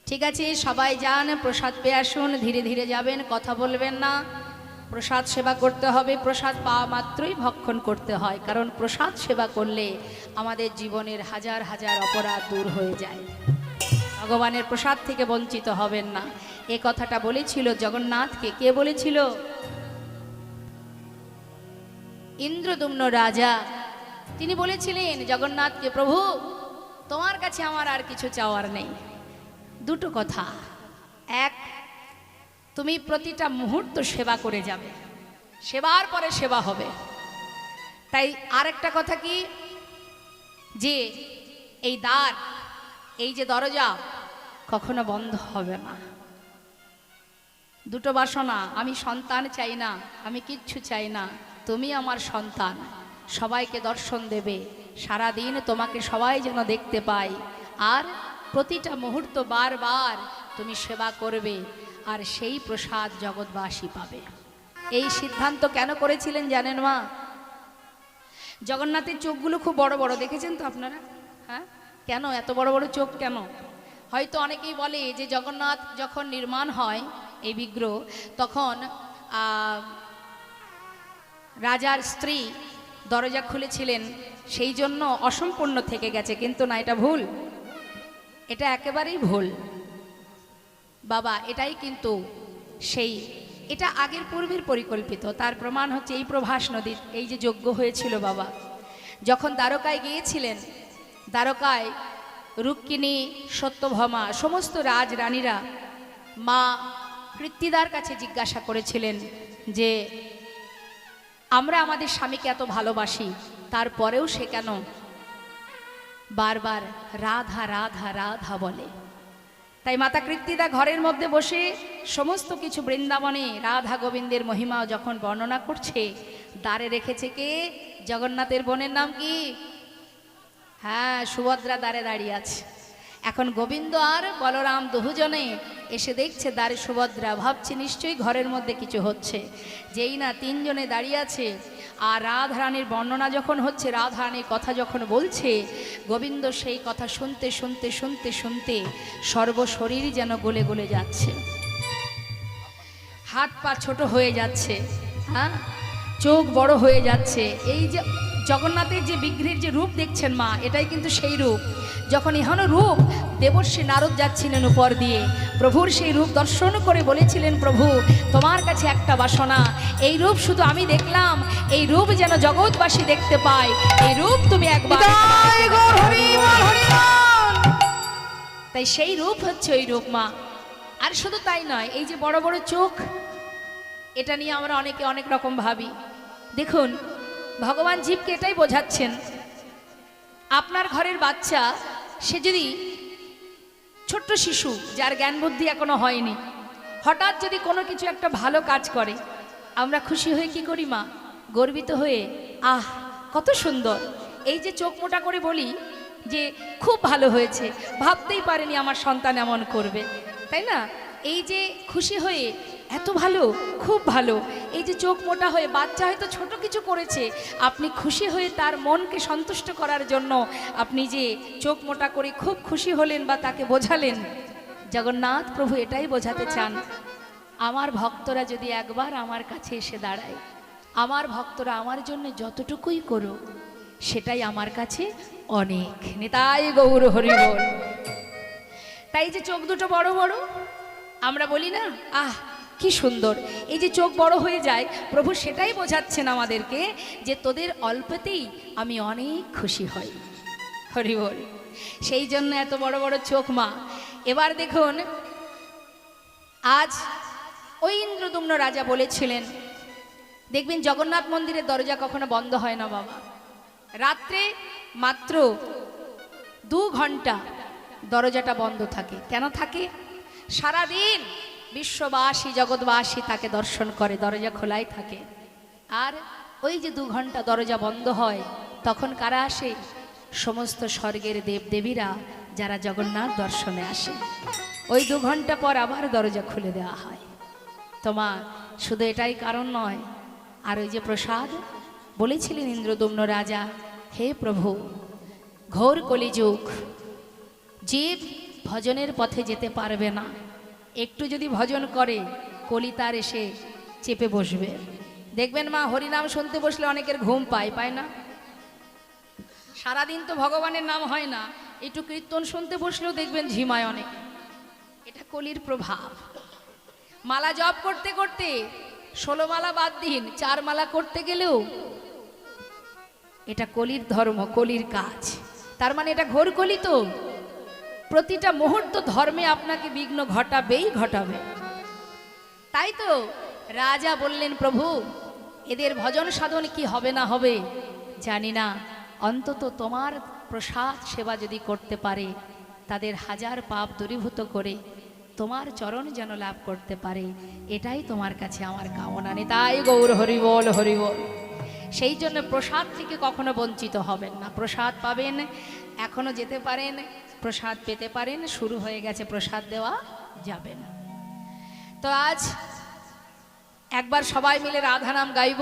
ঠিক আছে, সবাই যান, প্রসাদ পেয়ে আসুন। ধীরে ধীরে যাবেন, কথা বলবেন না। প্রসাদ সেবা করতে হবে, প্রসাদ পাওয়া মাত্রই ভক্ষণ করতে হয়, কারণ প্রসাদ সেবা করলে আমাদের জীবনের হাজার হাজার অপরাধ দূর হয়ে যায়। ভগবানের প্রসাদ থেকে বঞ্চিত হবেন না। এ কথাটা বলেছিল জগন্নাথকে। কে বলেছিল? ইন্দ্রদুম্ন রাজা। তিনি বলেছিলেন জগন্নাথকে, প্রভু তোমার কাছে আমার আর কিছু চাওয়ার নেই, দুটো কথা। এক, তুমি প্রতিটা মুহূর্ত সেবা করে যাবে, সেবার পরে সেবা হবে। তাই আরেকটা কথা কি, যে এই দ্বার, এই যে দরজা কখনো বন্ধ হবে না। দুটো বাসনা, আমি সন্তান চাই না, আমি কিচ্ছু চাই না, তুমি আমার সন্তান, সবাইকে দর্শন দেবে, সারা দিন তোমাকে সবাই যেন দেখতে পায়, আর প্রতিটা মুহূর্ত বারবার তুমি সেবা করবে, আর সেই প্রসাদ জগৎবাসী পাবে। এই সিদ্ধান্ত কেন করেছিলেন জানেন মা? জগন্নাথের চোখগুলো খুব বড় বড়, দেখেছেন তো আপনারা? হ্যাঁ, কেন এত বড় বড় চোখ কেন? হয়তো অনেকেই বলে যে জগন্নাথ যখন নির্মাণ হয় এই বিগ্রহ, তখন রাজার স্ত্রী দরজা খুলেছিলেন, সেই জন্য অসম্পূর্ণ থেকে গেছে। কিন্তু না, এটা ভুল, এটা একেবারেই ভুল বাবা। এটাই কিন্তু এটা আগের পূর্বের পরিকল্পিত। তার প্রমাণ হচ্ছে এই প্রভাস নদীর এই যে যজ্ঞ হয়েছিল বাবা। যখন দ্বারকায় গিয়েছিলেন, দ্বারকায় রুক্মিণী, সত্যভামা, সমস্ত রাজরানীরা মা কৃত্তিদার কাছে জিজ্ঞাসা করেছিলেন যে আমরা আমাদের স্বামীকে এত ভালোবাসি, তারপরেও সে কেন বারবার রাধা রাধা রাধা বলে। তাই মাতা কৃত্তিদা ঘরের মধ্যে বসে সমস্ত কিছু বৃন্দাবনে রাধা গোবিন্দের মহিমা যখন বর্ণনা করছে, দ্বারে রেখেছে কে? জগন্নাথের বোনের নাম কি? হ্যাঁ, সুভদ্রা দ্বারে দাঁড়িয়ে আছে। এখন গোবিন্দ আর বলরাম দুজনে এসে দেখছে দ্বারে সুভদ্রা, ভাবছে নিশ্চয়ই ঘরের মধ্যে কিছু হচ্ছে। যেই না তিনজনে দাঁড়িয়ে আছে, আর রাধারানীর বর্ণনা যখন হচ্ছে, রাধারানীর কথা যখন বলছে, গোবিন্দ সেই কথা শুনতে শুনতে শুনতে শুনতে সর্বশরীর যেন গলে গলে যাচ্ছে, হাত পা ছোট হয়ে যাচ্ছে, হ্যাঁ, চোখ বড় হয়ে যাচ্ছে। এই যে জগন্নাথের যে বিগ্রহের যে রূপ দেখছেন মা, এটাই কিন্তু সেই রূপ। যখন এহেন রূপ দেবর্ষী নারদ যাচ্ছিলেন উপর দিয়ে, প্রভুর সেই রূপ দর্শন করে বলেছিলেন, প্রভু তোমার কাছে একটা বাসনা, এই রূপ শুধু আমি দেখলাম, এই রূপ যেন জগৎবাসী দেখতে পায়, এই রূপ তুমি একবার। তাই সেই রূপ হচ্ছে ওই রূপ মা। আর শুধু তাই নয়, এই যে বড় বড় চোখ, এটা নিয়ে আমরা অনেকে অনেক রকম ভাবি। দেখুন, ভগবান জীবকে এটাই বোঝাচ্ছেন, আপনার ঘরের বাচ্চা, সে যদি ছোট্ট শিশু যার জ্ঞান বুদ্ধি এখনো হয়নি, হঠাৎ যদি কোনো কিছু একটা ভালো কাজ করে, আমরা খুশি হয়ে কি করি মা? গর্বিত হয়ে, আহ কত সুন্দর। এই যে চোখ মোটা করে বলি যে খুব ভালো হয়েছে, ভাবতেই পারিনি আমার সন্তান এমন করবে, তাই না? এই যে খুশি হয়ে, এত ভালো, খুব ভালো। এই যে চোখ মোটা হয়ে, বাচ্চা হয়তো ছোট কিছু করেছে, আপনি খুশি হয়ে তার মনকে সন্তুষ্ট করার জন্য আপনি যে চোখ মোটা করে খুব খুশি হলেন বা তাকে বোঝালেন। জগন্নাথ প্রভু এটাই বোঝাতে চান, আমার ভক্তরা যদি একবার আমার কাছে এসে দাঁড়ায়, আমার ভক্তরা আমার জন্য যতটুকুই করুক, সেটাই আমার কাছে অনেক। নিতাই গৌর হরি বল। তাই যে চোখ দুটো বড় বড়, আমরা বলি না, আহ কি সুন্দর, এই যে চোখ বড় হয়ে যায়, প্রভু সেটাই বোঝাচ্ছেন আমাদেরকে যে তোদের অল্পতেই আমি অনেক খুশি হই। হরি বল। সেই জন্য এত বড় বড় চোখ মা। এবার দেখুন, আজ ওই ইন্দ্রদুম্ন রাজা বলেছিলেন, দেখবেন জগন্নাথ মন্দিরের দরজা কখনো বন্ধ হয় না বাবা। রাত্রে মাত্র 2 ঘন্টা দরজাটা বন্ধ থাকে। কেন থাকে? সারাদিন বিশ্ববাসী জগৎবাসী তাকে দর্শন করে, দরজা খোলাই থাকে। আর ওই যে 2 ঘন্টা দরজা বন্ধ হয়, তখন কারা আসে? সমস্ত স্বর্গের দেবদেবীরা যারা জগন্নাথ দর্শনে আসে। ওই 2 ঘন্টা পর আবার দরজা খুলে দেওয়া হয়। তোমা শুধু এটাই কারণ নয়, আর ওই যে প্রসাদ বলেছিলেন ইন্দ্রদুম্ন রাজা, হে প্রভু, ঘোর কলিযুগ, জীব ভজনের পথে যেতে পারবে না। একটু যদি ভজন করে কলি তার এসে চেপে বসবে। দেখবেন মা, হরিনাম শুনতে বসলে অনেকের ঘুম পায় না? সারাদিন তো ভগবানের নাম হয় না, একটু কীর্তন শুনতে বসলেও দেখবেন ঝিমায় অনেক। এটা কলির প্রভাব। মালা জপ করতে করতে 16 মালা বাদ দিন, 4 মালা করতে গেলেও এটা কলির ধর্ম, কলির কাজ। তার মানে এটা ঘোর কলি। তো প্রতিটা মুহূর্ত ধর্মে আপনাকে বিঘ্ন ঘটাবে। তাই তো রাজা বললেন, প্রভু এদের ভজন সাধন কি হবে না হবে জানি না, অন্তত তোমার প্রসাদ সেবা যদি করতে পারে, তাদের হাজার পাপ দূরীভূত করে তোমার চরণ যেন লাভ করতে পারে, এটাই তোমার কাছে আমার কামনা। নিতাই গৌর হরিবল হরিবল। সেই জন্য প্রসাদ থেকে কখনো বঞ্চিত হবেন না। প্রসাদ পাবেন, এখনো যেতে পারেন, প্রসাদ পেতে পারেন, শুরু হয়ে গেছে, প্রসাদ দেওয়া যাবে না। তো আজ একবার সবাই মিলে রাধা নাম গাইব।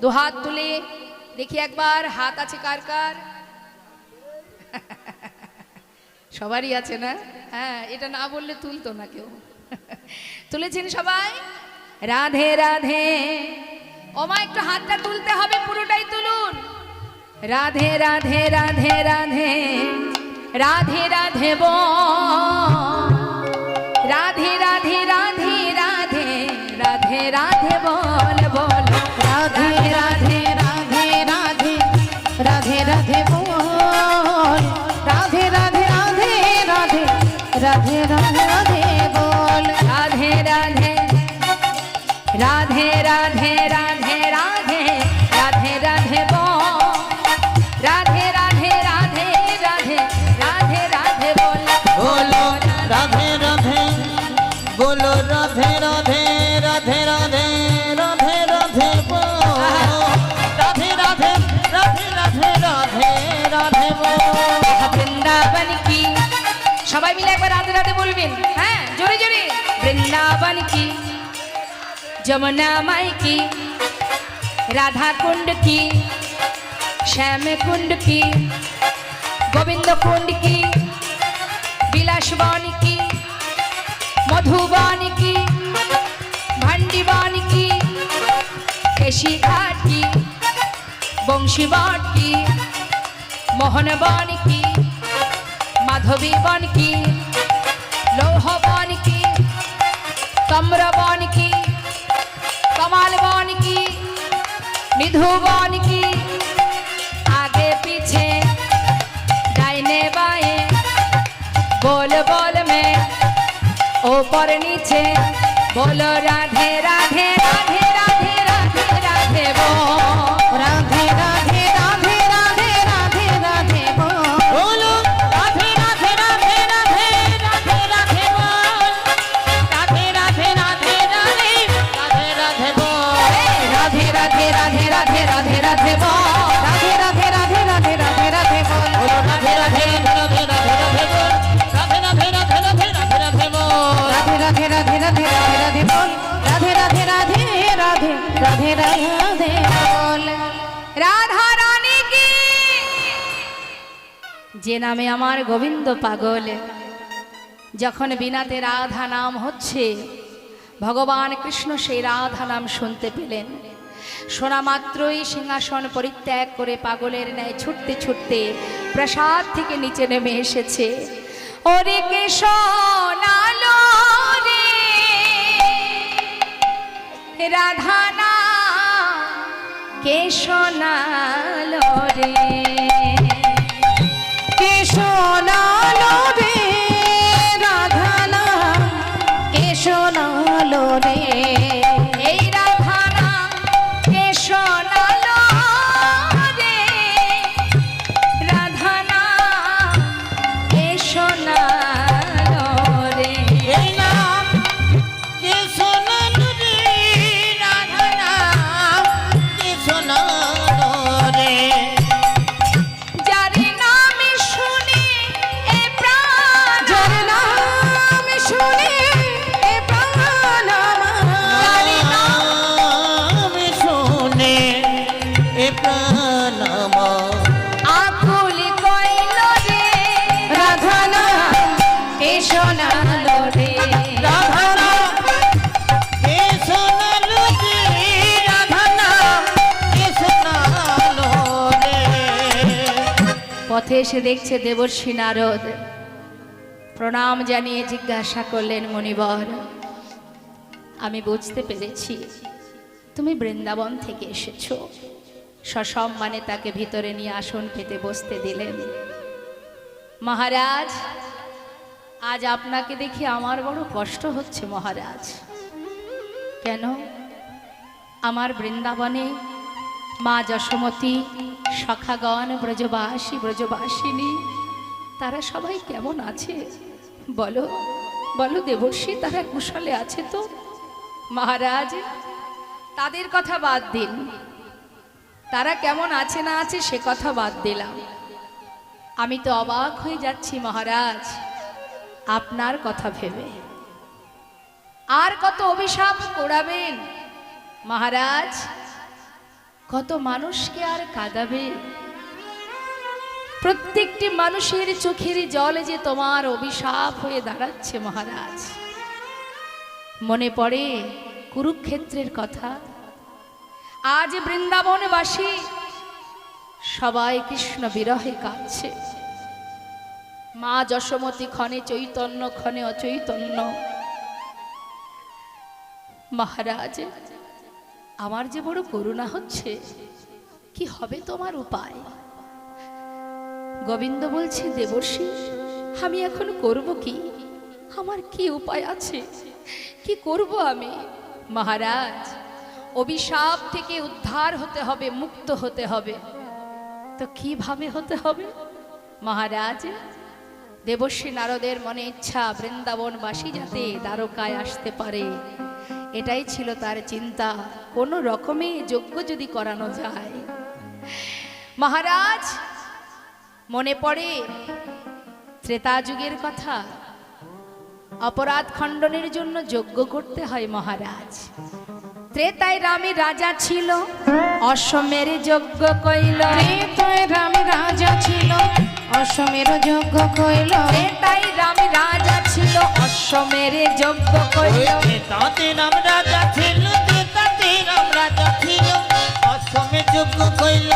দুহাত তুলে দেখি একবার, হাত আছে কার কার? সবারই আছে না? হ্যাঁ, এটা না বললে তুলতো না কেউ। তুলেছেন সবাই? রাধে রাধে। ওমা একটু হাতটা তুলতে হবে, পুরোটাই তুলুন। রাধে রাধে রাধে রাধে রাধে রাধে বল, রাধে রাধে রাধে রাধে রাধে রাধে বল বল, রাধে রাধে রাধে রাধে রাধে রাধে বল, রাধে রাধে রাধে রাধে রাধে রাধে রাধে বল, রাধে রাধে রাধে রাধে রাধে রাধে রাধে রাধে বল, রাধে রাধে রাধে রাধে রাধে রাধে বল, बोलो राधे राधे, बोलो राधे राधे राधे राधे राधे राधे बोल, राधे राधे राधे राधे राधे राधे बोल। বৃন্দাবন কি, সবাই মিলে একবার রাধে রাধে বলবেন। হ্যাঁ, জোরে জোরে। বৃন্দাবন কি, যমুনা মাই की, राधा कुंड की, श्याम कुंड की, गोविंद कुंड की, विलासवन की, मधुबन की, भंडीवन की, केशी घाट की, बंशीवन की, मोहनवन की, माधवी वन की, लौहवन की, तम्रवन की, कमाल वन की, निधुवन की, आगे पीछे दाहिने बाएं, बोल बोल में ऊपर नीचे, बोलो राधे राधे राधे राधे राधे राधे बोल, राधे राधे राधे राधे राधे राधे बोल, बोलो राधे राधे राधे राधे राधे राधे बोल, राधे राधे राधे राधे राधे राधे बोल, राधे राधे राधे राधे राधे राधे बोल, राधे राधे राधे राधे राधे राधे बोल, बोलो राधे राधे राधे राधे राधे बोल, राधे राधे राधे राधे राधे राधे बोल, राधे राधे राधे राधे राधे राधे बोल, राधे राधे राधे राधे राधे राधे बोल। রাধা রানী কি, যে নামে আমার গোবিন্দ পাগল। যখন বিনাতে রাধা নাম হচ্ছে, ভগবান কৃষ্ণ সেই রাধা নাম শুনতে পেলেন। শোনা মাত্রই সিংহাসন পরিত্যাগ করে পাগলের ন্যায় ছুটতে ছুটতে প্রাসাদ থেকে নিচে নেমে এসেছে। ওরে কে শোনালো রে রাধা নাম, কে শোনালো রে, কে শোনালো রে রাধা নাম, কে শোনালো রে, এই রাধা নাম কে শোনালো রে, রাধা নাম কে শোনালো রে, এই নাম কে শোনালো রে রাধা নাম, কে শোনালো রে, পথে এসে দেখছে দেবর্ষি নারদ। প্রণাম জানিয়ে জিজ্ঞাসা করলেন, মুনিবর, আমি বুঝতে পেরেছি তুমি বৃন্দাবন থেকে এসেছো। সসম্মানে তাকে ভিতরে নিয়ে আসন পেতে বসতে দিলেন। মহারাজ, আজ আপনাকে দেখে আমার বড় কষ্ট হচ্ছে মহারাজ। কেন? আমার বৃন্দাবনে মা যশোমতী, সখাগণ, ব্রজবাসী, ব্রজবাসিনী, তারা সবাই কেমন আছে? বলো বলো দেবর্ষি, তারা কুশলে আছে তো? মহারাজ, তাদের কথা বাদ দিন, তারা কেমন আছে না আছে সে কথা বাদ দিলাম। আমি তো অবাক হয়ে যাচ্ছি মহারাজ আপনার কথা ভেবে। আর কত অভিশাপ কোড়াবেন মহারাজ? কত মানুষকে আর কাঁদাবে? প্রত্যেকটি মানুষের চোখের জল যে তোমার অভিশাপ হয়ে দাঁড়াচ্ছে মহারাজ। মনে পড়ে কুরুক্ষেত্রের কথা। আজ বৃন্দাবনবাসী সবাই কৃষ্ণ বিরহে কাঁদছে। মা যশোমতী ক্ষণে চৈতন্য, ক্ষণে অচৈতন্য। মহারাজ, আমার যে বড় করুণা হচ্ছে, কি হবে তোমার উপায়? গোবিন্দ বলছে, দেবর্ষি, আমি এখন করব কি? আমার কি উপায় আছে? কি করব আমি? মহারাজ, অভিশাপ থেকে উদ্ধার হতে হবে, মুক্ত হতে হবে। তো কিভাবে হতে হবে? মহারাজ, দেবর্ষি নারদের মনে ইচ্ছা বৃন্দাবনবাসী যাতে দ্বারকায় আসতে পারে, এটাই ছিল তার চিন্তা। কোনো রকমে যজ্ঞ যদি করানো যায়। মহারাজ, মনে পড়ে ত্রেতা যুগের কথা। অপরাধ খণ্ডনের জন্য যজ্ঞ করতে হয় মহারাজ। ত্রেতায় রামের রাজা ছিল, অশ্বমের যজ্ঞ কইল। ত্রেতায় রামের রাজা ছিল, অশ্বমের যজ্ঞ কইল। ত্রেতায় রামের রাজা ছিল, অশ্বমের যজ্ঞ কইল। ত্রেতাতে রাম রাজা ছিল, ত্রেতাতে রাম রাজা ছিল, অশ্বমের যজ্ঞ কইল।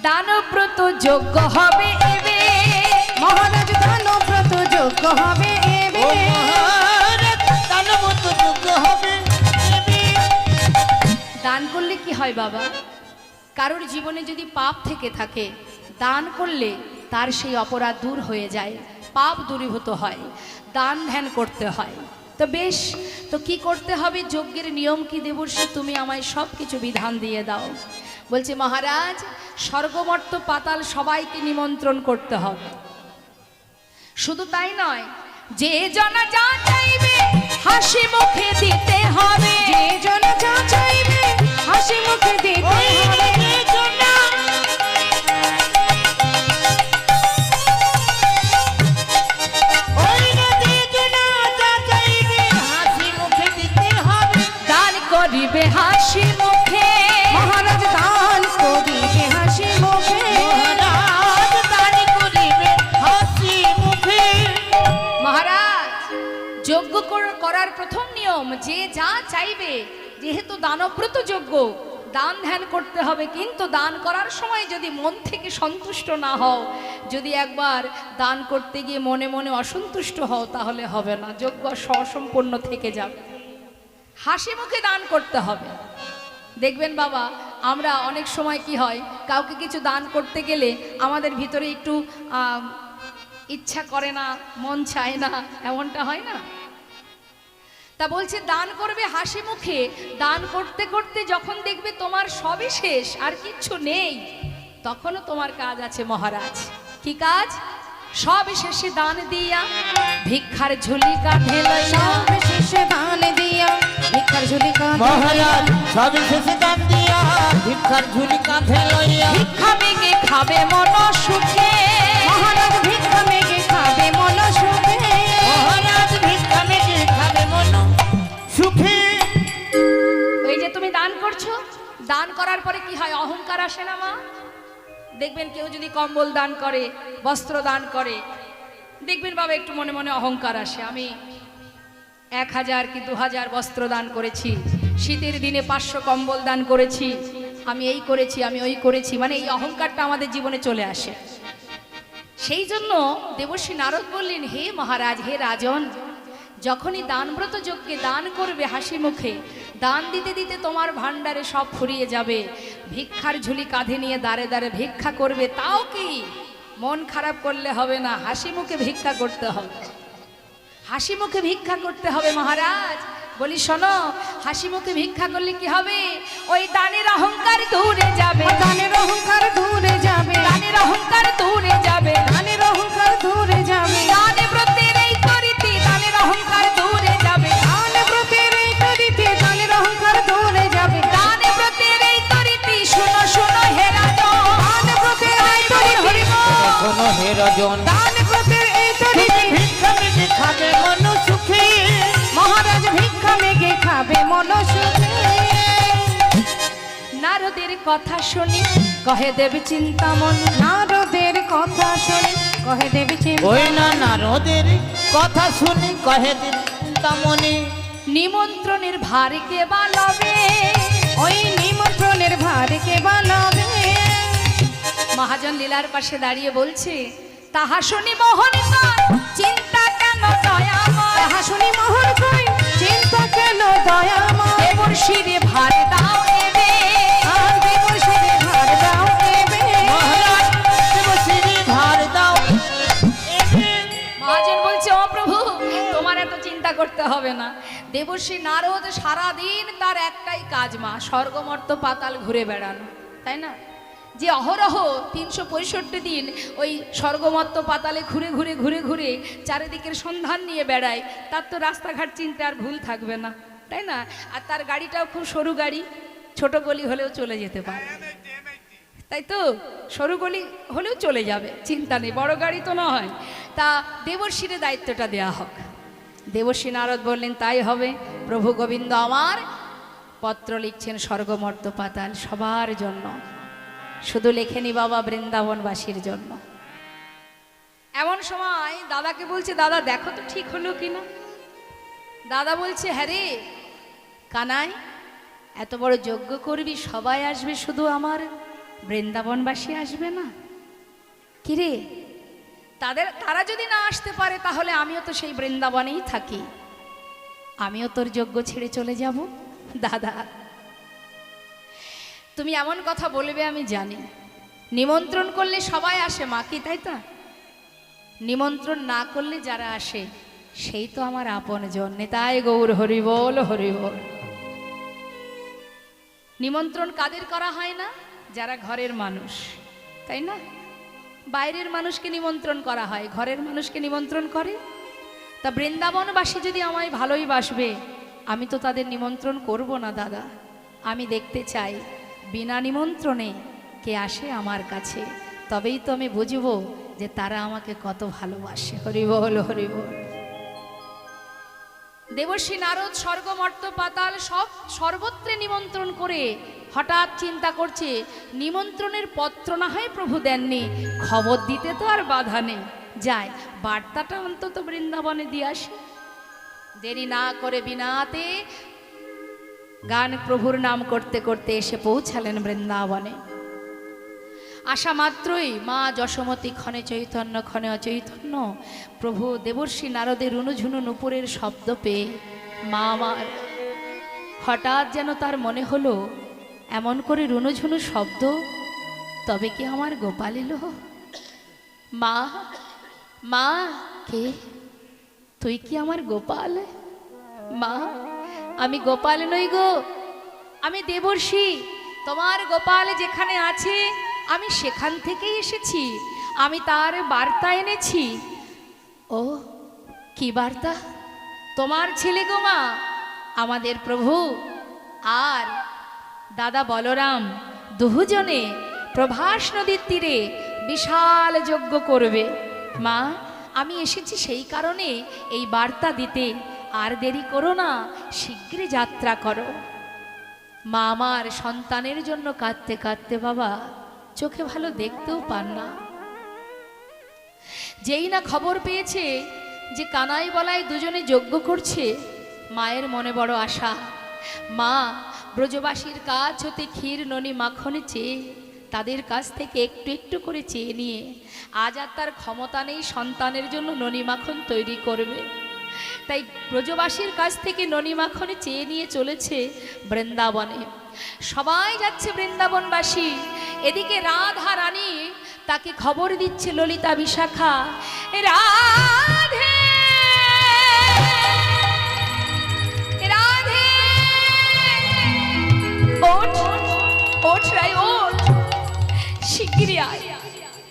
দানব্রত যজ্ঞ হবে এবে। মহারাজ, দানব্রত যজ্ঞ হবে এবে। ও মহারাজ, দানব্রত যজ্ঞ হবে এবে। দান করলে কি হয় বাবা? কারোর জীবনে যদি পাপ থেকে থাকে, দান করলে তার সেই অপরাধ দূর হয়ে যায়, পাপ দূরীভূত হয়। দান ধ্যান করতে হয়। তো বেশ, তো কি করতে হবে? যজ্ঞের নিয়ম কি দেবর্ষি? তুমি আমায় সব কিছু বিধান দিয়ে দাও। বলছে, মহারাজ, স্বর্গমর্ত পাতাল সবাইকে নিমন্ত্রণ করতে হবে। শুধু তাই নয়, যে জনা যা চাইবে হাসি মুখে দিতে হবে। যে জন যা চাইবে হাসি মুখে দিতে ওই হবে। যে জনা, ওই যে জনা যা চাইবে হাসি মুখে দিতে হবে। দান করিবে হাসি মুখে। মহারাজ, দান করিবে হাসি মুখে। মহারাজ, দান করিবে হাসি মুখে। মহারাজ, যজ্ঞ করার প্রথম নিয়ম, যে যা চাইবে। যেহেতু দানব্রত যজ্ঞ, দান ধ্যান করতে হবে, কিন্তু দান করার সময় যদি মন থেকে সন্তুষ্ট না হও, যদি একবার দান করতে গিয়ে মনে মনে অসন্তুষ্ট হও, তাহলে হবে না, যজ্ঞ অসম্পূর্ণ থেকে যাবে। হাসি মুখে দান করতে হবে। দেখবেন বাবা, আমরা অনেক সময় কি হয়, কাউকে কিছু দান করতে গেলে আমাদের ভিতরে একটু ইচ্ছা করে না, মন চায় না, এমনটা হয় না? তা বলছে দান করবে হাসি মুখে। দান করতে করতে যখন দেখবে তোমার সবই শেষ, আর কিচ্ছু নেই, তখনও তোমার কাজ আছে মহারাজ। কি কাজ? সব শেষে দান দিয়া ভিক্ষার ঝুলি কাঁধে লইয়া। সব শেষে দান দিয়া ভিক্ষার ঝুলি কাঁধে মহারাজ, সব শেষে দান দিয়া ভিক্ষার ঝুলি কাঁধে লইয়া। ভিক্ষা মেগে খাবে মন সুখে। মহারাজ, ভিক্ষা মেগে খাবে মন সুখে। মহারাজ, ভিক্ষা মেগে খাবে মন সুখে। ওই যে তুমি দান করছো, দান করার পরে কি হয়? অহংকার আসে না মা? দেখবেন কেউ যদি কম্বল দান করে, বস্ত্র দান করে, দেখবেন বাবা একটু মনে মনে অহংকার আসে। আমি 1000 কি 2000 বস্ত্র দান করেছি, শীতের দিনে 500 কম্বল দান করেছি, আমি এই করেছি, আমি ওই করেছি, মানে এই অহংকারটা আমাদের জীবনে চলে আসে। সেই জন্য দেবর্ষী নারদ বললেন, হে মহারাজ, হে রাজন, যখনই দানব্রত যজ্ঞে দান করবে হাসি মুখে, দান দিতে দিতে তোমার ভাণ্ডারে সব ফুরিয়ে যাবে, ভিক্ষার ঝুলি কাঁধে নিয়ে দাঁড়ে দাঁড়ে ভিক্ষা করবে, তাও কি মন খারাপ করলে হবে না, হাসি মুখে ভিক্ষা করতে হবে, হাসি মুখে ভিক্ষা করতে হবে মহারাজ। বলি শোনো, হাসি মুখে ভিক্ষা করলে কি হবে? ওই দানের অহংকার দূরে যাবে, দানের অহংকার দূরে যাবে, দানের অহংকার দূরে যাবে, দানের অহংকার দূরে যাবে, দানে ব্রতের এই করিতে দানের অহংকার দূরে যাবে, দানে ব্রতের এই করিতে দানের অহংকার দূরে যাবে, দানে ব্রতের এই করিতে শোনো শোনো হে রাজন, দানে ব্রতের এই করিতে শোনো হে রাজন, দানে ব্রতের এই করিতে ভিক্ষা মেঘে খাবে মন সুখে, মহারাজ ভিক্ষা মেঘে খাবে মন সুখে। নারদের কথা শুনি কহে দেবী চিন্তামন, নারদের কথা শুনি কহে দেবী ওই না নারদের কথা শুনি কহে চিন্তামণি, নিমন্ত্রণের ভার কে বালবে, ওই নিমন্ত্রণের ভার কে বানাবে। মহাজন লীলার পাশে দাঁড়িয়ে বলছে, তাহা শুনি মোহন কর চিন্তা কেন দয়াময়, তাহা শুনি মোহন কই চিন্তা কেন দয়াময়, দেবর শিরে ভার দাও এবে, আর দেবর সাথে ভার দাও দেবে। মহারাজ দেবশ্রী ভার দাও এবে। মহাজন বলছে, ও প্রভু, তোমার এত চিন্তা করতে হবে না। দেবর্ষী নারদ সারাদিন তার একটাই কাজ মা, স্বর্গমর্ত পাতাল ঘুরে বেড়ানো, তাই না? যে অহরহ 365 দিন ওই স্বর্গমর্ত পাতালে ঘুরে ঘুরে ঘুরে ঘুরে চারিদিকের সন্ধান নিয়ে বেড়ায়, তার তো রাস্তাঘাট চিনতে আর ভুল থাকবে না, তাই না? আর তার গাড়িটাও খুব সরু গাড়ি, ছোট গলি হলেও চলে যেতে পারে, তাই তো? সরু গলি হলেও চলে যাবে, চিন্তা নেই, বড় গাড়ি তো নয়। তা দেবর্ষীরে দায়িত্বটা দেয়া হোক। দেবর্ষী নারদ বললেন, তাই হবে প্রভু গোবিন্দ আমার পত্র লিখছেন স্বর্গমর্ত পাতাল সবার জন্য, শুধু লেখেনি বাবা বৃন্দাবনবাসীর জন্য। এমন সময় দাদাকে বলছে, দাদা দেখো তো ঠিক হলো কিনা। দাদা বলছে, হ্যাঁ রে কানাই, এত বড় যজ্ঞ করবি, সবাই আসবে, শুধু আমার বৃন্দাবনবাসী আসবে না? কিরে, তারা যদি না আসতে পারে তাহলে আমিও তো সেই বৃন্দাবনেই থাকি, আমিও তোর যজ্ঞ ছেড়ে চলে যাব। দাদা তুমি এমন কথা বলবে আমি জানি, নিমন্ত্রণ করলে সবাই আসে মা, কি তাই তো? নিমন্ত্রণ না করলে যারা আসে সেই তো আমার আপনজন, তাই গৌর হরি বল হরি বল। নিমন্ত্রণ কাদের করা হয় না? যারা ঘরের মানুষ, তাই না? বাইরের মানুষকে নিমন্ত্রণ করা হয়, ঘরের মানুষকে নিমন্ত্রণ করে। তা বৃন্দাবনবাসী যদি আমায় ভালোই বাসবে, আমি তো তাদের নিমন্ত্রণ করব না দাদা। আমি দেখতে চাই বিনা নিমন্ত্রণে কে আসে আমার কাছে, তবেই তো আমি বুঝবো যে তারা আমাকে কত ভালোবাসে। হরি বল হরি বল। দেবর্ষী নারদ স্বর্গমর্ত পাতাল সব সর্বত্রে নিমন্ত্রণ করে হঠাৎ চিন্তা করছে, নিমন্ত্রণের পত্র না হয় প্রভু দেননি, খবর দিতে তো আর বাধা নেই, যায় বার্তাটা অন্তত বৃন্দাবনে দিয়ে আসে। দেরি না করে বিনাতে গান প্রভুর নাম করতে করতে এসে পৌঁছালেন বৃন্দাবনে। আসা মাত্রই মা যশোমতী ক্ষণে চৈতন্য ক্ষণে অচৈতন্য, প্রভু দেবর্ষী নারদের রুনুঝুনু নুপুরের শব্দ পেয়ে মা আমার হঠাৎ যেন তার মনে হলো, এমন করে রুনুঝুনু শব্দ, তবে কি আমার গোপাল এলো? মা, মা কে? তুই কি আমার গোপাল? মা, আমি গোপাল নই গো, আমি দেবর্ষী। তোমার গোপাল যেখানে আছে আমি সেখান থেকেই এসেছি, আমি তার বার্তা এনেছি। ও কি বার্তা? তোমার ছেলে গো মা, আমাদের প্রভু আর দাদা বলরাম দুজনে প্রভাস নদীর তীরে বিশাল যজ্ঞ করবে। মা, আমি এসেছি সেই কারণে এই বার্তা দিতে, আর দেরি করো না, শীঘ্রই যাত্রা করো। মা আমার সন্তানের জন্য কাঁদতে কাঁদতে বাবা চোখে ভালো দেখতেও পান না। যেই না খবর পেয়েছে যে কানাই বলাই দুজনে যজ্ঞ করছে, মায়ের মনে বড় আশা। মা ব্রজবাসীর কাছ হতে ক্ষীর ননি মাখন চেয়ে তাদের কাছ থেকে একটু একটু করে চেয়ে নিয়ে আজ আর তার ক্ষমতা নেই সন্তানের জন্য ননি মাখন তৈরি করবে, তাই ব্রজবাসীর কাছ থেকে ননি মাখন চেয়ে নিয়ে চলেছে বৃন্দাবনে। সবাই যাচ্ছে বৃন্দাবনবাসী, এদিকে রাধা রানী তাকে খবর দিচ্ছে ললিতা বিশাখা, রাধে রাধে ওঠ ওঠ রাই ওঠ, শিগগিরই আয়,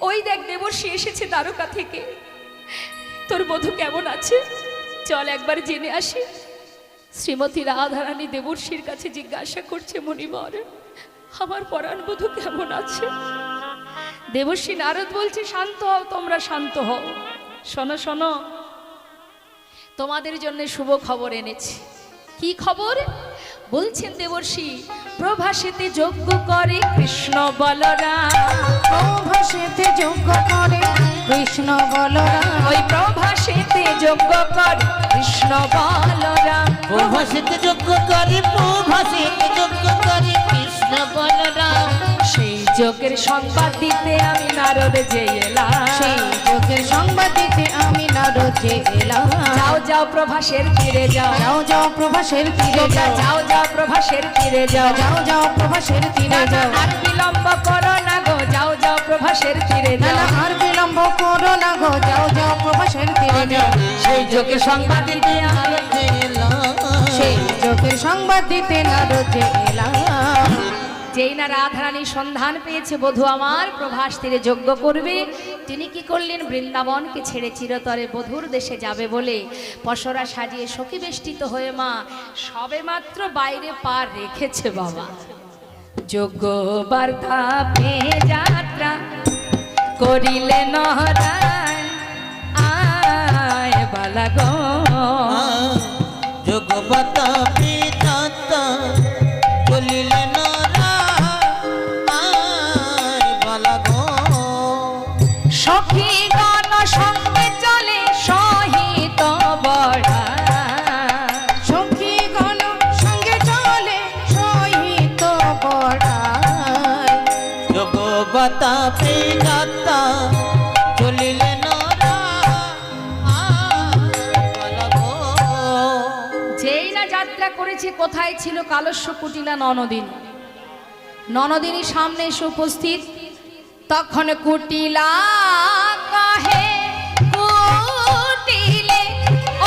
ওই দেখ দেবর্ষি এসেছে দ্বারকা থেকে, তোর বধূ কেমন আছে চল একবার জেনে আসি। শ্রীমতী রাধারানী দেবর্ষির কাছে জিজ্ঞাসা করছে, মণিবর আমার পরাণ বধূ কেমন আছে? দেবর্ষি নারদ বলছে, শান্ত হও তোমরা, শান্ত হও, শোনো শোনো, তোমাদের জন্য শুভ খবর এনেছি। কি খবর? বলছেন দেবর্ষি, প্রভাসেতে যজ্ঞ করে কৃষ্ণ বলরাম, প্রভাসেতে যজ্ঞ করে কৃষ্ণ বলরাম, ওই প্রভাসেতে যজ্ঞ করে কৃষ্ণ বলরাম, প্রভাসিতে যজ্ঞ করি, প্রভাসিতে যজ্ঞ করি কৃষ্ণ বলরাম। সেই যজ্ঞের সংবাদ দিতে আমি নারদ যে এলাম, সেই যজ্ঞের সংবাদ দিতে আমি নারদ যে এলাম। যাও যাও প্রভাসের তীরে যাও, যাও যাও প্রভাসের তীরে যাও, যাও যাও প্রভাসের তীরে যাও, যাও যাও প্রভাসের তীরে যাও, আর বিলম্ব করো না গো, যাও যাও প্রভাসের তীরে যাও, নানা আর বিলম্ব করো না গো, যাও যাও প্রভাসের তীরে যাও। সেই যজ্ঞের সংবাদ দিতে আমি, সেই যজ্ঞের সংবাদ দিতে নারদ যে এলাম। যেই না রাধারানী সন্ধান পেয়েছে বধূ আমার প্রভাস তীরে যজ্ঞ করবে, তিনি কি করলেন, বৃন্দাবনকে ছেড়ে চিরতরে বধূর দেশে যাবে বলে পসরা সাজিয়ে সখী বেষ্টিত হয়ে মা সবে মাত্র বাইরে পা রেখেছে বাবা। যজ্ঞ বার্তা পেয়ে যাত্রা করিলে নহরায়, আয় বালা গো, যোগবতা বিধাতা বলিলে নরা, আয় বালা গো। সখী গণ সঙ্গে চলে সহিত বড়া, সখী গণ সঙ্গে চলে সহিত পড়ায়, যোগবতা বিধাতা চলিলে নরা, আয় বালা গো। যেই না যাত্রা করেছে, কোথায় ছিল কালস্য কুটিলা ননদিনী, ননদিনী সামনে এসে উপস্থিত, তখন কুটিলা কহে, কুটিলে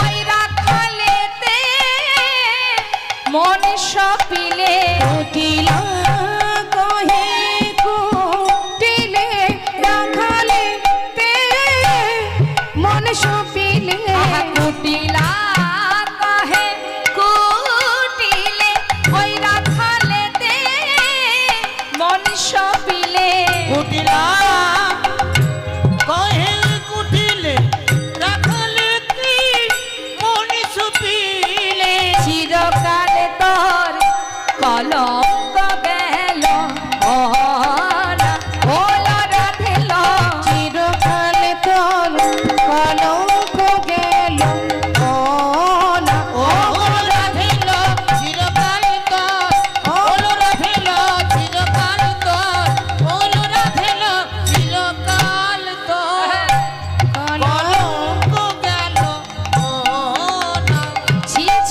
ওই রাখালেতে মন সপিলে, কুটিলা কহে কুটিলে রাখালে তে মন সপিলে, কুটিলা